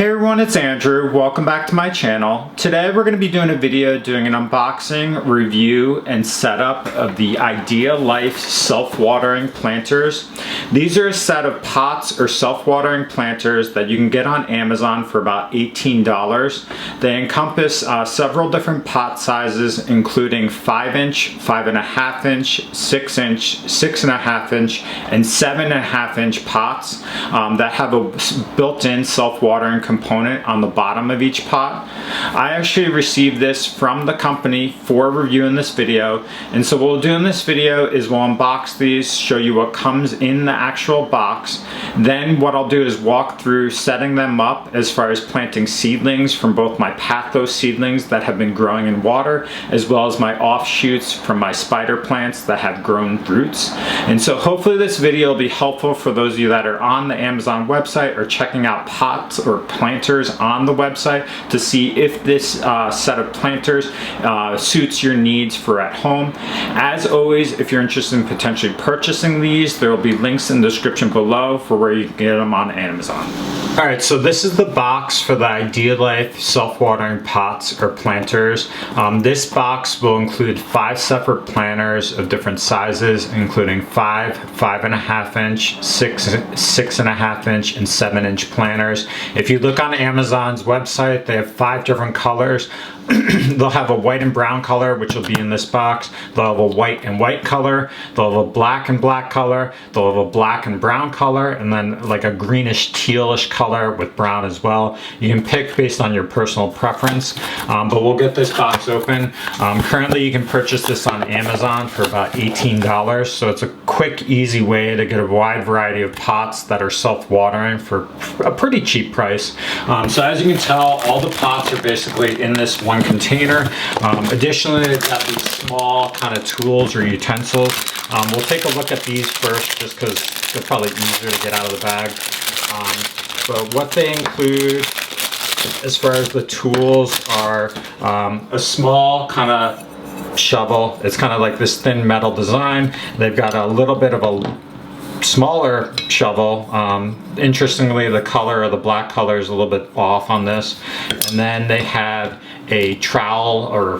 Hey everyone, it's Andrew. Welcome back to my channel. Today we're going to be doing a video doing an unboxing, review, and setup of the IdeaLife Self-Watering Planters. These are a set of pots or self-watering planters that you can get on Amazon for about $18. They encompass several different pot sizes, including 5-inch, 5.5-inch, 6-inch, 6.5-inch, and 7.5-inch pots that have a built-in self-watering component on the bottom of each pot. I actually received this from the company for review in this video, and so what we'll do in this video is we'll unbox these, show you what comes in the actual box. Then what I'll do is walk through setting them up as far as planting seedlings from both my Pothos seedlings that have been growing in water, as well as my offshoots from my spider plants that have grown roots. And so hopefully this video will be helpful for those of you that are on the Amazon website or checking out pots or planters on the website to see if this set of planters suits your needs for at home. As always, if you're interested in potentially purchasing these, there will be links in the description below for where you can get them on Amazon. Alright, so this is the box for the IdeaLife Self-Watering Pots or Planters. This box will include 5 separate planters of different sizes, including 5, 5.5-inch, 6, 6.5-inch, and 7-inch planters. If you look on Amazon's website, they have 5 different colors. They'll have a white and brown color, which will be in this box. They'll have a white and white color. They'll have a black and black color. They'll have a black and brown color, and then like a greenish tealish color with brown as well. You can pick based on your personal preference, but we'll get this box open. Currently you can purchase this on Amazon for about $18, so it's a quick, easy way to get a wide variety of pots that are self-watering for a pretty cheap price. So as you can tell, all the pots are basically in this one container. Additionally, they've got these small kind of tools or utensils. We'll take a look at these first just because they're probably easier to get out of the bag. But what they include as far as the tools are a small kind of shovel. It's kind of like this thin metal design. They've got a little bit of a smaller shovel. Interestingly, the color, or the black color, is a little bit off on this. And then they have a trowel or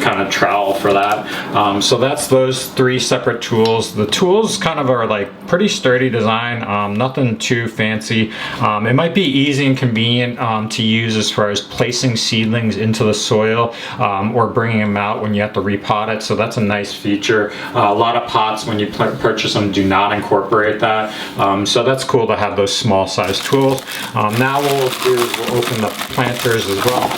kind of trowel for that. So that's those 3 separate tools. The tools kind of are like pretty sturdy design, nothing too fancy. It might be easy and convenient to use as far as placing seedlings into the soil or bringing them out when you have to repot it. So that's a nice feature. A lot of pots, when you purchase them, do not incorporate that. So that's cool to have those small size tools. Now what we'll do is we'll open the planters as well.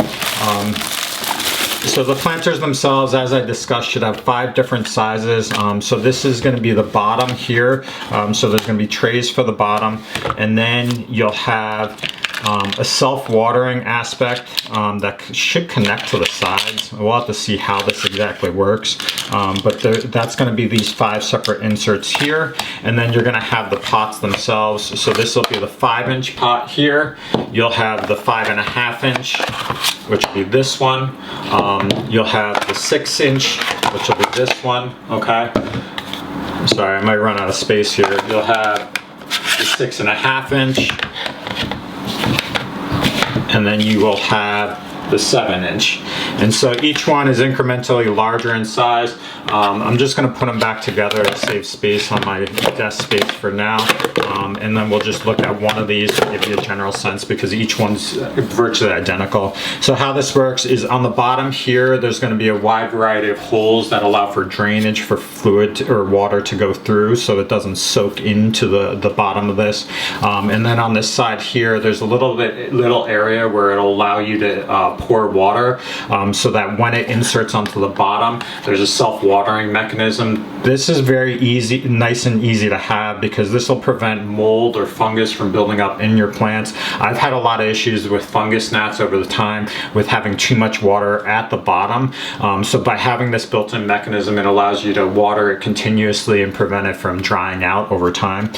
So the planters themselves, as I discussed, should have 5 different sizes. So this is going to be the bottom here. So there's going to be trays for the bottom, and then you'll have a self-watering aspect that should connect to the sides. We'll have to see how this exactly works, but that's going to be these 5 separate inserts here, and then you're going to have the pots themselves. So this will be the 5-inch pot here. You'll have the 5.5-inch, which will be this one. You'll have the 6-inch, which will be this one. Okay. Sorry, I might run out of space here. You'll have the 6.5-inch. And then you will have the 7-inch. And so each one is incrementally larger in size. I'm just going to put them back together to save space on my desk space for now. And then we'll just look at one of these to give you a general sense, because each one's virtually identical. So how this works is on the bottom here, there's going to be a wide variety of holes that allow for drainage for fluid or water to go through, so it doesn't soak into the bottom of this. And then on this side here, there's a little area where it'll allow you to pour water, so that when it inserts onto the bottom, there's a self-watering mechanism. This is very easy, nice and easy to have, because this will prevent mold or fungus from building up in your plants. I've had a lot of issues with fungus gnats over the time with having too much water at the bottom. So by having this built-in mechanism, it allows you to water it continuously and prevent it from drying out over time.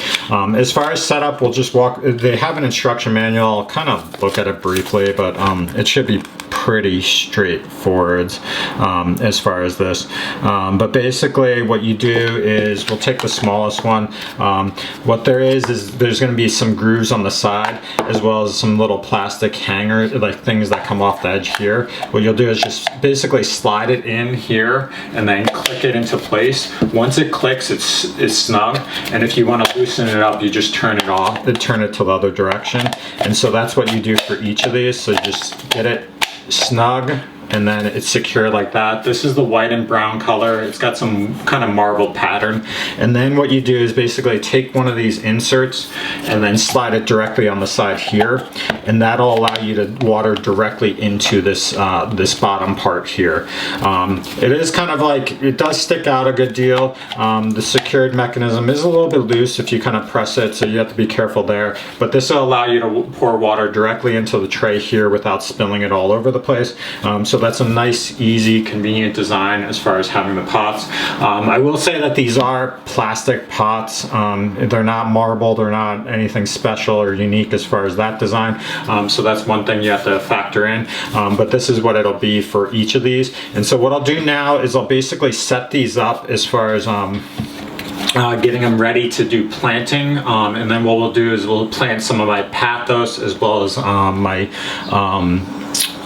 As far as setup, we'll just walk. They have an instruction manual. I'll kind of look at it briefly, but it should be pretty straightforward as far as this. But basically what you do is, we'll take the smallest one. What there is there's going to be some grooves on the side, as well as some little plastic hangers, like things that come off the edge here. What you'll do is just basically slide it in here and then click it into place. Once it clicks, it's snug, and if you want to loosen it up, you just turn it off, turn it to the other direction. And so that's what you do for each of these. So just get it snug, and then it's secure like that. This is the white and brown color. It's got some kind of marbled pattern. And then what you do is basically take one of these inserts and then slide it directly on the side here, and that'll allow you to water directly into this this bottom part here. It is kind of like, it does stick out a good deal. The secured mechanism is a little bit loose if you kind of press it, so you have to be careful there. But this will allow you to pour water directly into the tray here without spilling it all over the place. So that's a nice, easy, convenient design as far as having the pots. I will say that these are plastic pots. They're not marble, they're not anything special or unique as far as that design. So that's one thing you have to factor in. But this is what it'll be for each of these. And so what I'll do now is I'll basically set these up as far as getting them ready to do planting, and then what we'll do is we'll plant some of my Pothos as well as my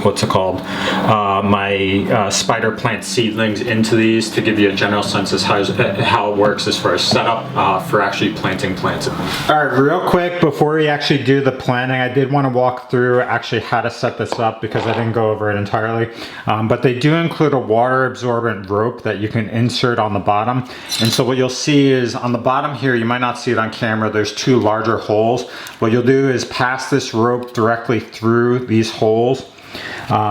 what's it called, my spider plant seedlings into these, to give you a general sense as how it works as far as setup for actually planting plants. All right, real quick before we actually do the planting, I did want to walk through actually how to set this up, because I didn't go over it entirely. But they do include a water absorbent rope that you can insert on the bottom. And so what you'll see is on the bottom here, you might not see it on camera, there's two larger holes. What you'll do is pass this rope directly through these holes,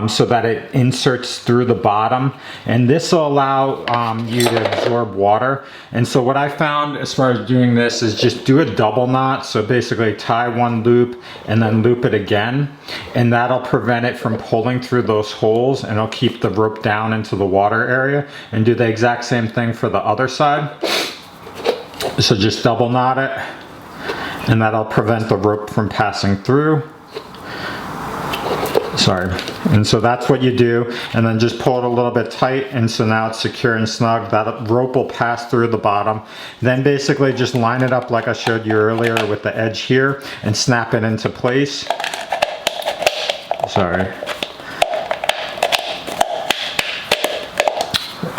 so that it inserts through the bottom, and this will allow you to absorb water. And so what I found as far as doing this is just do a double knot. So basically tie one loop and then loop it again, and that'll prevent it from pulling through those holes, and it'll keep the rope down into the water area. And do the exact same thing for the other side. So just double knot it, and that'll prevent the rope from passing through. Sorry. And so that's what you do, and then just pull it a little bit tight, and so now it's secure and snug. That rope will pass through the bottom. Then basically just line it up like I showed you earlier with the edge here, and snap it into place. Sorry.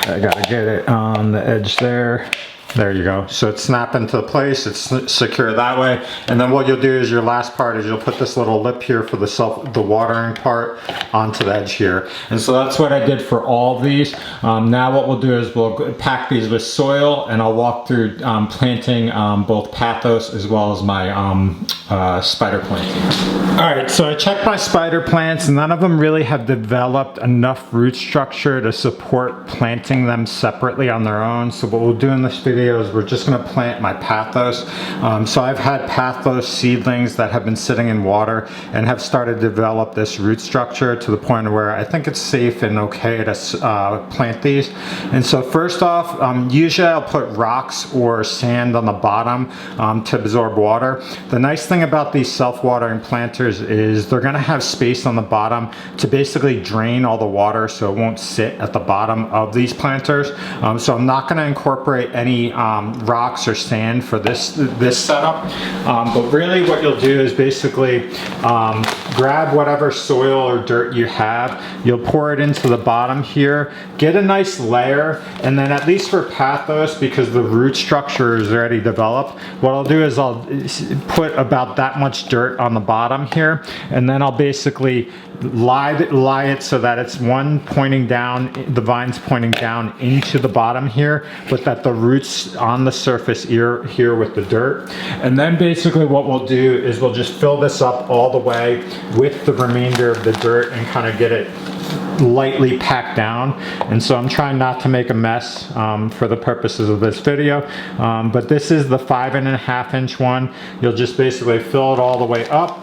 I gotta get it on the edge there. There you go. So it's snapped into place, it's secure that way. And then what you'll do is your last part is you'll put this little lip here for the watering part onto the edge here. And so that's what I did for all of these. Now what we'll do is we'll pack these with soil, and I'll walk through planting both Pothos as well as my spider plants. All right, so I checked my spider plants, and none of them really have developed enough root structure to support planting them separately on their own. So what we'll do in this video is we're just going to plant my Pothos. So I've had Pothos seedlings that have been sitting in water and have started to develop this root structure to the point where I think it's safe and okay to plant these. And so first off, usually I'll put rocks or sand on the bottom to absorb water. The nice thing about these self-watering planters is they're going to have space on the bottom to basically drain all the water, so it won't sit at the bottom of these planters. So I'm not going to incorporate any rocks or sand for this setup, but really what you'll do is basically grab whatever soil or dirt you have, you'll pour it into the bottom here, get a nice layer, and then at least for Pothos, because the root structure is already developed, what I'll do is I'll put about that much dirt on the bottom here, and then I'll basically lie it so that it's one pointing down, the vines pointing down into the bottom here, but that the roots on the surface here with the dirt. And then basically what we'll do is we'll just fill this up all the way with the remainder of the dirt and kind of get it lightly packed down. And so I'm trying not to make a mess for the purposes of this video, but this is the 5.5 inch one. You'll just basically fill it all the way up,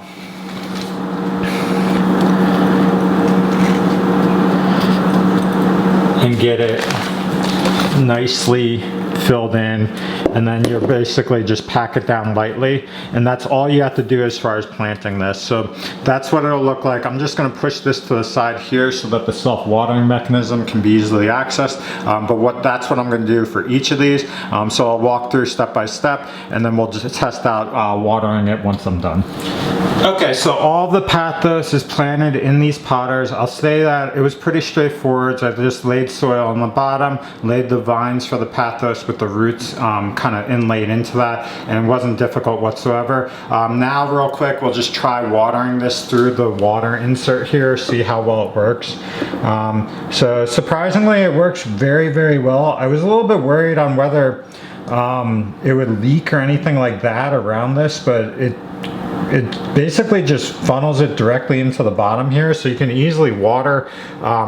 and get it nicely filled in, and then you basically just pack it down lightly, and that's all you have to do as far as planting this. So that's what it'll look like. I'm just going to push this to the side here so that the self-watering mechanism can be easily accessed, but that's what I'm going to do for each of these. So I'll walk through step by step, and then we'll just test out watering it once I'm done. Okay, so all the Pothos is planted in these potters. I'll say that it was pretty straightforward. I just laid soil on the bottom, laid the vines for the Pothos with the roots kind of inlaid into that, and it wasn't difficult whatsoever. Now real quick, we'll just try watering this through the water insert here, see how well it works. So surprisingly, it works very, very well. I was a little bit worried on whether it would leak or anything like that around this, but it basically just funnels it directly into the bottom here, so you can easily water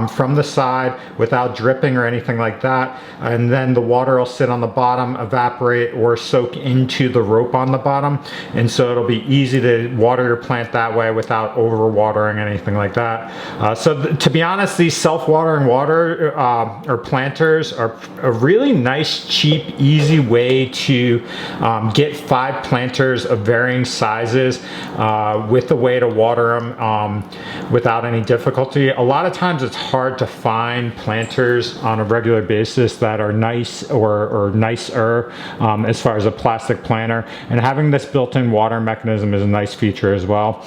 from the side without dripping or anything like that, and then the water will sit on the bottom, evaporate, or soak into the rope on the bottom, and so it'll be easy to water your plant that way without over watering anything like that. To be honest, these self-watering water or planters are a really nice, cheap, easy way to get 5 planters of varying sizes with a way to water them without any difficulty. A lot of times it's hard to find planters on a regular basis that are nice or nicer as far as a plastic planter, and having this built-in water mechanism is a nice feature as well.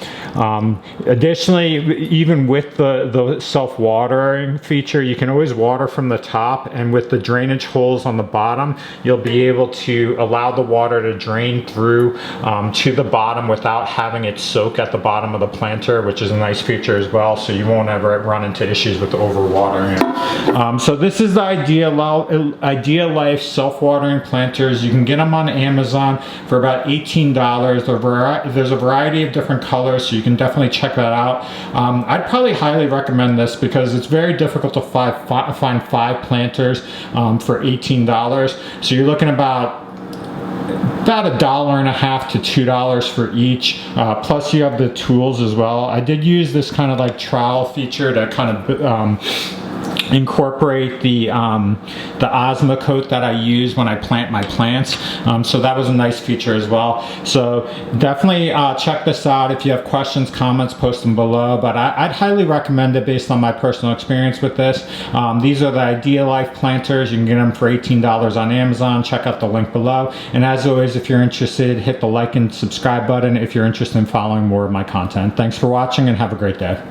Additionally, even with the self-watering feature, you can always water from the top, and with the drainage holes on the bottom, you'll be able to allow the water to drain through to the bottom without having it soak at the bottom of the planter, which is a nice feature as well, so you won't ever run into issues with overwatering it. So this is the IdeaLife Self-Watering Planters. You can get them on Amazon for about $18. There's a variety of different colors, so you can definitely check that out. I'd probably highly recommend this because it's very difficult to find 5 planters for $18. So you're looking about $1.50 to $2 for each, plus you have the tools as well. I did use this kind of like trowel feature to kind of incorporate the Osmo coat that I use when I plant my plants, so that was a nice feature as well. So definitely check this out. If you have questions, comments, post them below, but I'd highly recommend it based on my personal experience with this. These are the IdeaLife planters. You can get them for $18 on Amazon. Check out the link below, and as always, if you're interested, hit the like and subscribe button if you're interested in following more of my content. Thanks for watching, and have a great day.